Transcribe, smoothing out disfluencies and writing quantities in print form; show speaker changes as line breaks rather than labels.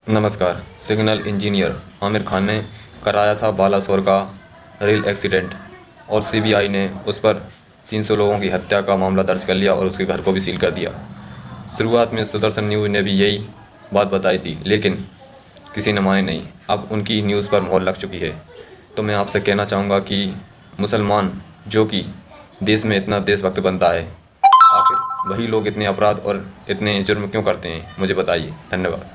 नमस्कार। Signal engineer Aamir Khan ने कराया था बालासोर का रेल एक्सीडेंट और सीबीआई ने उस पर 300 लोगों की हत्या का मामला दर्ज कर लिया और उसके घर को भी सील कर दिया। शुरुआत में सुदर्शन न्यूज़ ने भी यही बात बताई थी, लेकिन किसी ने मानी नहीं। अब उनकी न्यूज़ पर मोहर लग चुकी है। तो मैं आपसे कहना चाहूँगा कि मुसलमान जो कि देश में इतना देशभक्त बनता है, आखिर वही लोग इतने अपराध और इतने जुर्म क्यों करते हैं? मुझे बताइए। धन्यवाद।